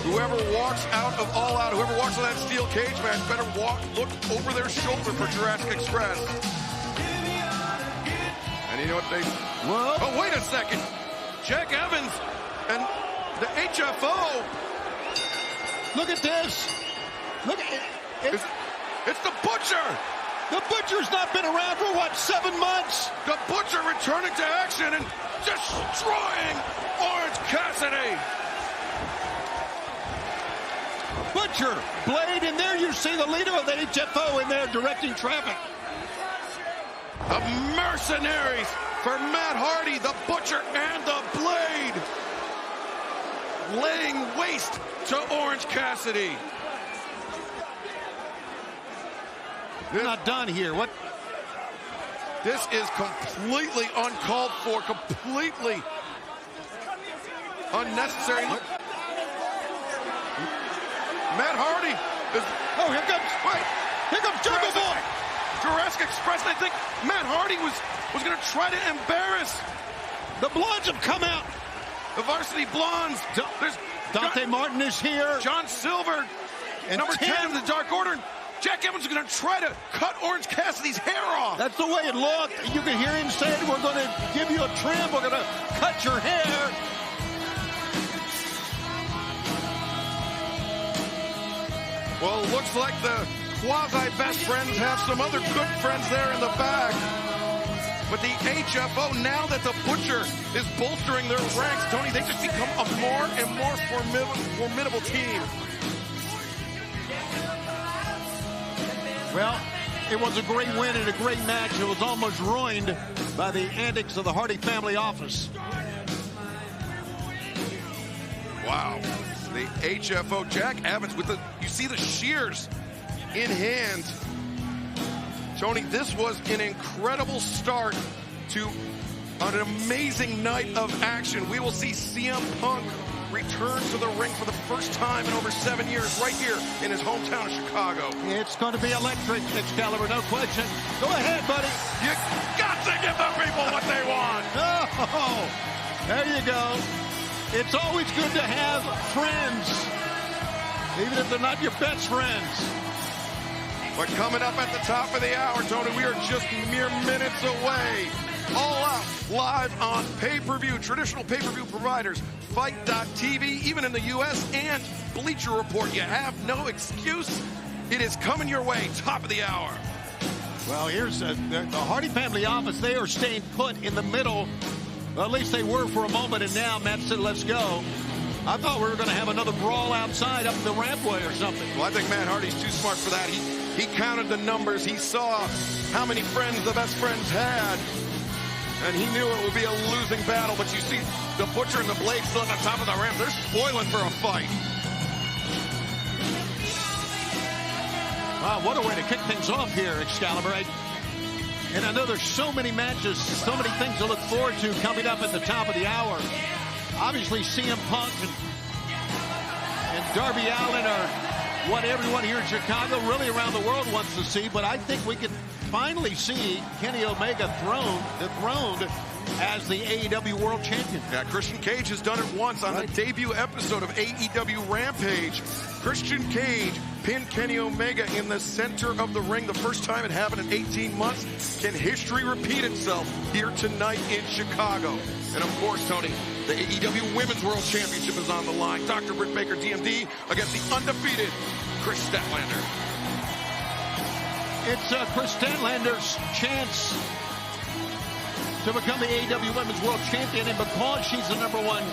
Whoever walks out of All Out, whoever walks on that steel cage match, better look over their shoulder for Jurassic Express. And you know what they... What? Oh, wait a second. Jack Evans and the HFO. Look at this. Look at it. It's the Butcher. The Butcher's not been around for, what, 7 months? The Butcher returning to action and destroying Orange Cassidy. Butcher, Blade, and there you see the leader of the HFO in there directing traffic. The mercenaries for Matt Hardy, the Butcher, and the Blade. laying waste to Orange Cassidy. You're not done here. What? This is completely uncalled for, completely unnecessary. Matt Hardy is... Oh, here comes Jungle Boy. Jurassic Express. I think Matt Hardy was going to try to embarrass. The Blondes have come out. The Varsity Blondes. There's Dante Martin is here. John Silver. And number 10 of the Dark Order. Jack Evans is going to try to cut Orange Cassidy's hair off. That's the way it looked. You can hear him say, we're going to give you a trim. We're going to cut your hair. Well, it looks like the quasi-best friends have some other good friends there in the back. But the HFO, now that the Butcher is bolstering their ranks, Tony, they just become a more and more formidable team. Well, it was a great win and a great match. It was almost ruined by the antics of the Hardy family office. Wow. The HFO, Jack Evans with the, you see the shears in hand. Tony, this was an incredible start to an amazing night of action. We will see CM Punk return to the ring for the first time in over 7 years, right here in his hometown of Chicago. It's going to be electric, Excalibur, no question. Go ahead, buddy. You got to give the people what they want. Oh, there you go. It's always good to have friends, even if they're not your best friends. But coming up at the top of the hour, Tony, we are just mere minutes away. All Out, live on pay-per-view, traditional pay-per-view providers, Fight.tv, even in the U.S., and Bleacher Report. You have no excuse. It is coming your way, top of the hour. Well, here's the Hardy family office. They are staying put in the middle. Well, at least they were for a moment, and now Matt said, let's go. I thought we were going to have another brawl outside up the rampway or something. Well, I think Matt Hardy's too smart for that. He counted the numbers. He saw how many friends the best friends had. And he knew it would be a losing battle. But you see the Butcher and the Blade still on the top of the ramp. They're spoiling for a fight. Wow, what a way to kick things off here, Excalibur. And I know there's so many matches, so many things to look forward to coming up at the top of the hour. Obviously, CM Punk and Darby Allin are what everyone here in Chicago, really around the world, wants to see. But I think we can finally see Kenny Omega dethroned as the AEW World Champion. Yeah, Christian Cage has done it once on the debut episode of AEW Rampage. Christian Cage pinned Kenny Omega in the center of the ring. The first time it happened in 18 months. Can history repeat itself here tonight in Chicago? And of course, Tony, the AEW Women's World Championship is on the line. Dr. Britt Baker, DMD, against the undefeated Chris Statlander. It's Chris Statlander's chance to become the AEW Women's World Champion, and because she's the #1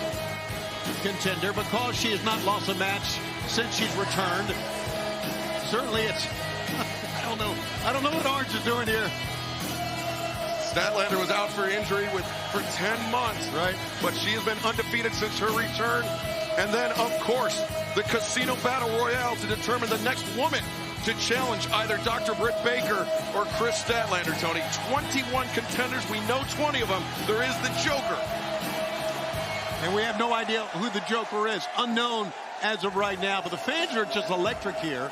contender, because she has not lost a match since she's returned, certainly it's I don't know what Orange is doing here. Statlander was out for injury for 10 months, right? But she has been undefeated since her return. And then, of course, the Casino Battle Royale to determine the next woman to challenge either Dr. Britt Baker or Chris Statlander, Tony. 21 contenders. We know 20 of them. There is the Joker. And we have no idea who the Joker is. Unknown as of right now. But the fans are just electric here.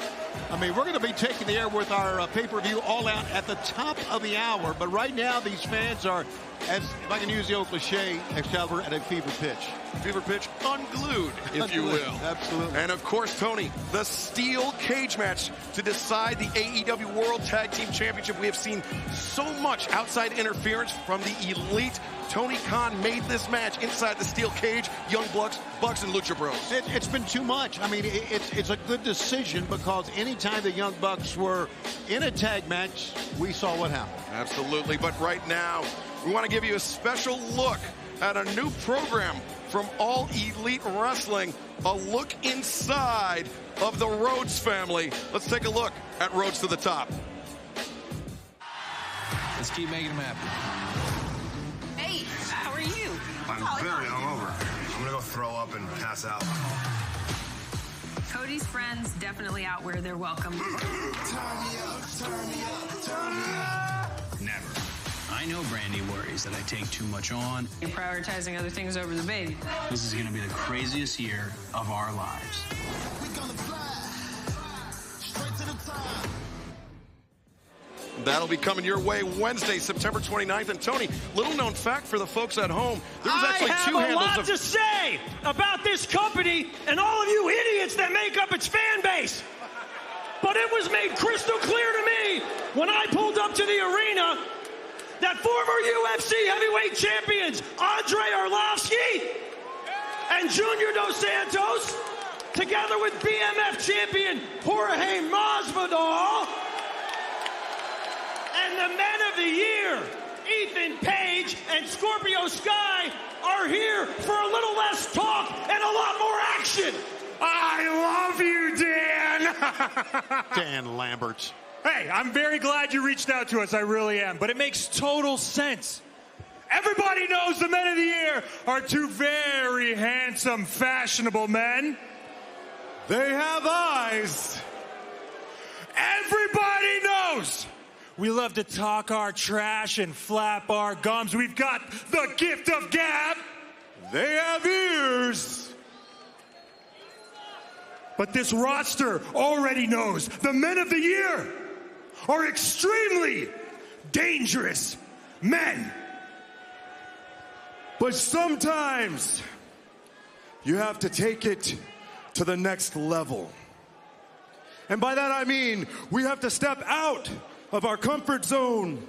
I mean, we're going to be taking the air with our pay-per-view All Out at the top of the hour. But right now, these fans are, as if I can use the old cliche, Excalibur, at a fever pitch. Fever pitch unglued, if you will. Absolutely. And of course, Tony, the steel cage match to decide the AEW World Tag Team Championship. We have seen so much outside interference from the Elite. Tony Khan made this match inside the steel cage. Young Bucks and Lucha Bros. It's been too much. I mean, it's a good decision because anytime the Young Bucks were in a tag match, we saw what happened. Absolutely. But right now, we want to give you a special look at a new program from All Elite Wrestling, a look inside of the Rhodes family. Let's take a look at Rhodes to the Top. Let's keep making them happy. Hey, how are you? I'm very hungover. I'm gonna go throw throw up and pass out. Cody's friends definitely outwear their welcome. Turn me up, turn me up, turn me up. Never. I know Brandy worries that I take too much on. You're prioritizing other things over the baby. This is going to be the craziest year of our lives. We gonna fly straight to the top. That'll be coming your way Wednesday, September 29th. And Tony, little known fact for the folks at home, there's actually two handles. I have a lot to say about this company and all of you idiots that make up its fan base. But it was made crystal clear to me when I pulled up to the arena that former UFC heavyweight champions Andre Arlovsky and Junior Dos Santos, together with BMF champion Jorge Masvidal, and the men of the year, Ethan Page and Scorpio Sky, are here for a little less talk and a lot more action. I love you, Dan. Dan Lambert. Hey, I'm very glad you reached out to us. I really am. But it makes total sense. Everybody knows the men of the year are two very handsome, fashionable men. They have eyes. Everybody knows we love to talk our trash and flap our gums. We've got the gift of gab. They have ears. But this roster already knows the men of the year are extremely dangerous men. But sometimes you have to take it to the next level. And by that I mean we have to step out of our comfort zone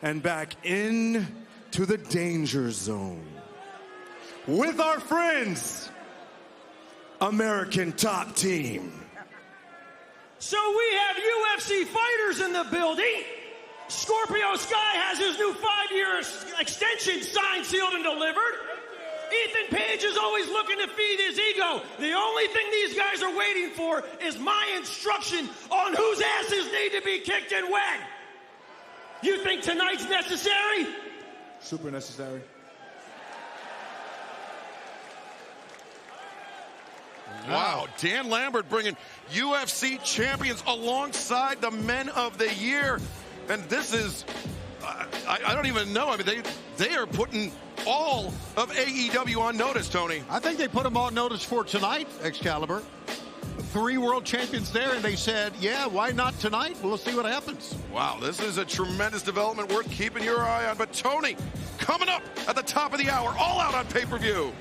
and back in to the danger zone with our friends, American Top Team. So we have UFC fighters in the building. Scorpio Sky has his new 5-year extension signed, sealed, and delivered. Ethan Page is always looking to feed his ego. The only thing these guys are waiting for is my instruction on whose asses need to be kicked and when. You think tonight's necessary? Super necessary. Wow, Dan Lambert bringing UFC champions alongside the men of the year. And this is, I don't even know. I mean, they are putting all of AEW on notice, Tony. I think they put them on notice for tonight, Excalibur. 3 world champions there, and they said, yeah, why not tonight? We'll see what happens. Wow, this is a tremendous development worth keeping your eye on. But Tony, coming up at the top of the hour, all out on pay-per-view.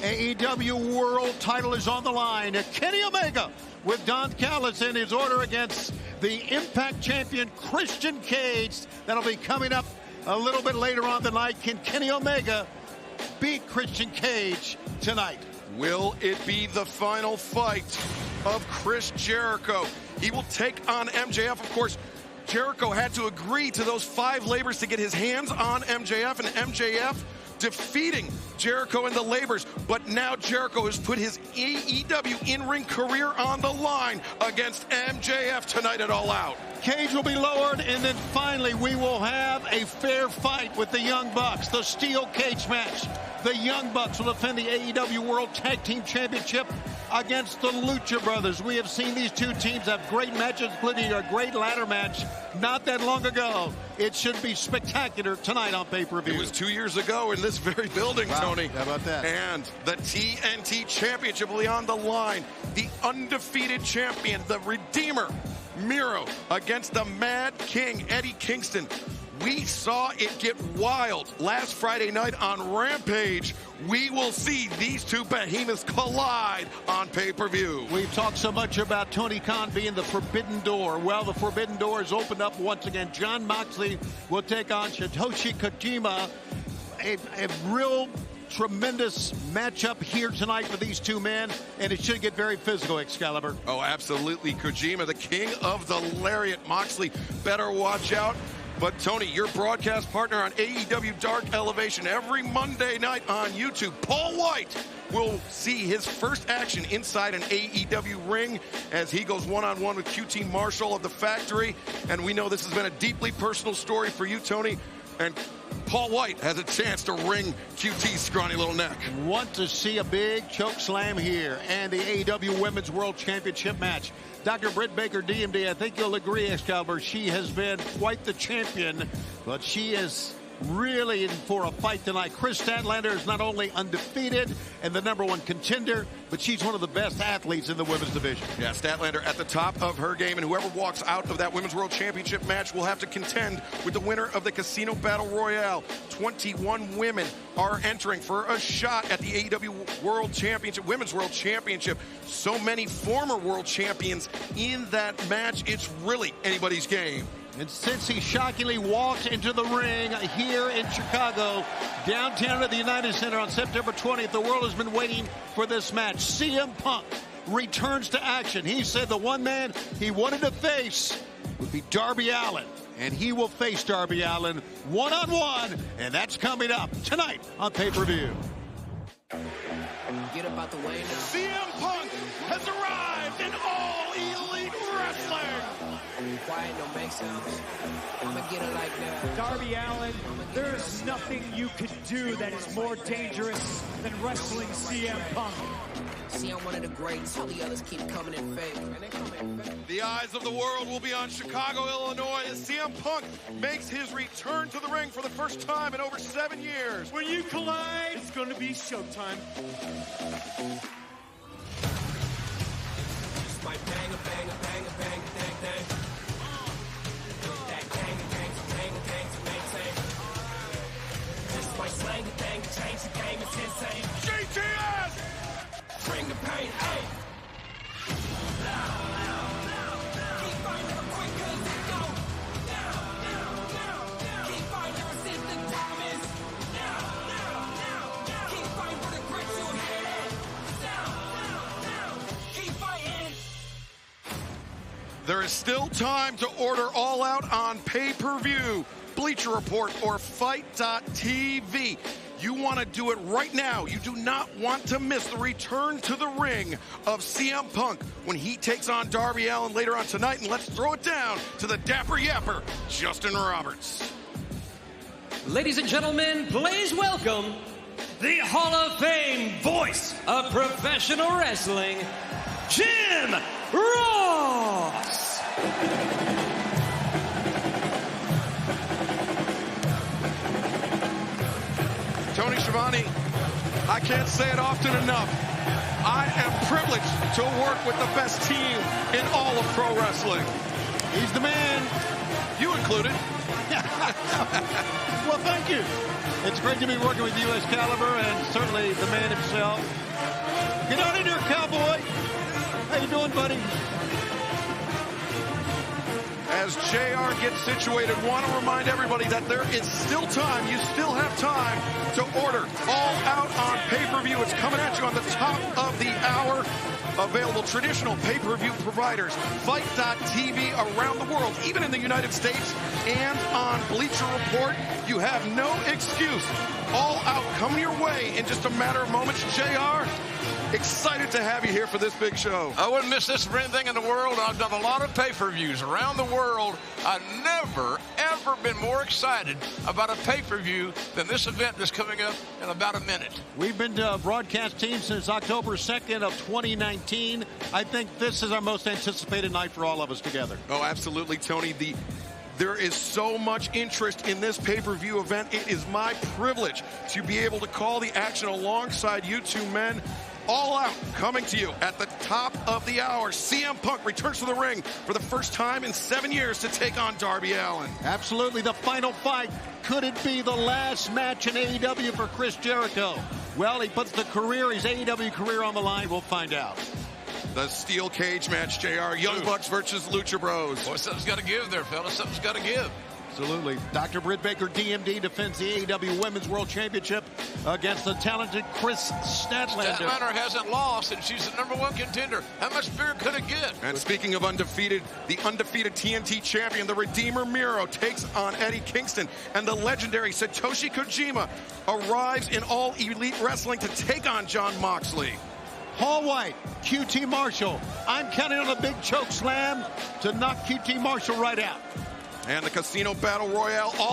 AEW World title is on the line. Kenny Omega with Don Callis in his order against the Impact champion Christian Cage. That'll be coming up a little bit later on the night. Can Kenny Omega beat Christian Cage tonight? Will it be the final fight of Chris Jericho? He will take on MJF. Of course, Jericho had to agree to those 5 labors to get his hands on MJF, and MJF defeating Jericho in the labors. But now Jericho has put his AEW in-ring career on the line against MJF tonight at All Out. Cage will be lowered, and then finally we will have a fair fight with the Young Bucks, the steel cage match. The Young Bucks will defend the AEW World Tag Team Championship against the Lucha Brothers. We have seen these two teams have great matches, including a great ladder match not that long ago. It should be spectacular tonight on pay-per-view. It was 2 years ago in this very building, wow. Tony. How about that? And the TNT Championship will be on the line. The undefeated champion, the Redeemer, Miro, against the Mad King, Eddie Kingston. We saw it get wild last Friday night on Rampage. We will see these two behemoths collide on pay-per-view. We've talked so much about Tony Khan being the Forbidden Door. Well, the Forbidden Door is opened up once again. Jon Moxley will take on Satoshi Kojima. A real tremendous matchup here tonight for these two men, and it should get very physical, Excalibur. Oh, absolutely. Kojima, the king of the lariat. Moxley, better watch out. But, Tony, your broadcast partner on AEW Dark Elevation every Monday night on YouTube, Paul White, will see his first action inside an AEW ring as he goes one-on-one with QT Marshall of The Factory. And we know this has been a deeply personal story for you, Tony. and Paul White has a chance to wring QT's scrawny little neck. Want to see a big choke slam here and the AEW Women's World Championship match. Dr. Britt Baker, DMD, I think you'll agree, Excalibur, she has been quite the champion, but she is really in for a fight tonight. Chris Statlander is not only undefeated and the #1 contender, but she's one of the best athletes in the women's division. Yeah, Statlander at the top of her game, and whoever walks out of that Women's World Championship match will have to contend with the winner of the Casino Battle Royale. 21 women are entering for a shot at the AEW World Championship, Women's World Championship. So many former world champions in that match, it's really anybody's game. And since he shockingly walked into the ring here in Chicago, downtown at the United Center on September 20th, the world has been waiting for this match. CM Punk returns to action. He said the one man he wanted to face would be Darby Allin, and he will face Darby Allin one-on-one, and that's coming up tonight on pay-per-view. Get up out the way now. CM Punk has arrived in All Elite Wrestling. Quiet, don't make sounds. I'ma get it like that. Darby Allin, there is nothing you could do that is more dangerous than wrestling CM Punk. See, I'm one of the greats. All the others keep coming in fake. And they come in fake. The eyes of the world will be on Chicago, Illinois, as CM Punk makes his return to the ring for the first time in over 7 years. When you collide, it's going to be showtime. It's my banger, banger, banger, bang, bang, bang. That gang, gang, gang, gang, maintain. This is my slang, bang, change the game, it's insane. GTS! Bring the pain, hey! Keep finding them quick, cause it go. Keep finding resistant diamonds. Keep fighting for the grit you hit. Keep fighting. There is still time to order All Out on pay-per-view, Bleacher Report, or Fight.tv. You want to do it right now. You do not want to miss the return to the ring of CM Punk when he takes on Darby Allin later on tonight. And let's throw it down to the Dapper Yapper, Justin Roberts. Ladies and gentlemen, please welcome the Hall of Fame voice of professional wrestling, Jim Ross. Tony Schiavone, I can't say it often enough. I am privileged to work with the best team in all of pro wrestling. He's the man. You included. Well, thank you. It's great to be working with you, Excalibur, and certainly the man himself. Get on in here, cowboy. How you doing, buddy? As JR gets situated, want to remind everybody that there is still time. You still have time to order All Out on pay-per-view. It's coming at you on the top of the hour. Available traditional pay-per-view providers, Fight.tv around the world, even in the United States, and on Bleacher Report. You have no excuse. All Out coming your way in just a matter of moments. JR, excited to have you here for this big show. I wouldn't miss this for anything in the world. I've done a lot of pay-per-views around the world. I've never, ever been more excited about a pay-per-view than this event that's coming up in about a minute. We've been to a broadcast team since October 2nd of 2019. I think this is our most anticipated night for all of us together. Oh, absolutely, Tony. There is so much interest in this pay-per-view event. It is my privilege to be able to call the action alongside you two men. All Out coming to you at the top of the hour. CM Punk returns to the ring for the first time in 7 years to take on Darby Allin. Absolutely, the final fight. Could it be the last match in AEW for Chris Jericho? Well, he puts his AEW career on the line. We'll find out. The steel cage match, JR. Young Bucks versus Lucha Bros. Boy, something's got to give there, fellas. Something's got to give. Absolutely. Dr. Britt Baker, DMD, defends the AEW Women's World Championship against the talented Chris Statlander. Statlander hasn't lost, and she's the #1 contender. How much bigger could it get? And speaking of undefeated, the undefeated TNT champion, the Redeemer Miro, takes on Eddie Kingston. And the legendary Satoshi Kojima arrives in All Elite Wrestling to take on Jon Moxley. Paul White, QT Marshall. I'm counting on a big choke slam to knock QT Marshall right out. And the Casino Battle Royale, all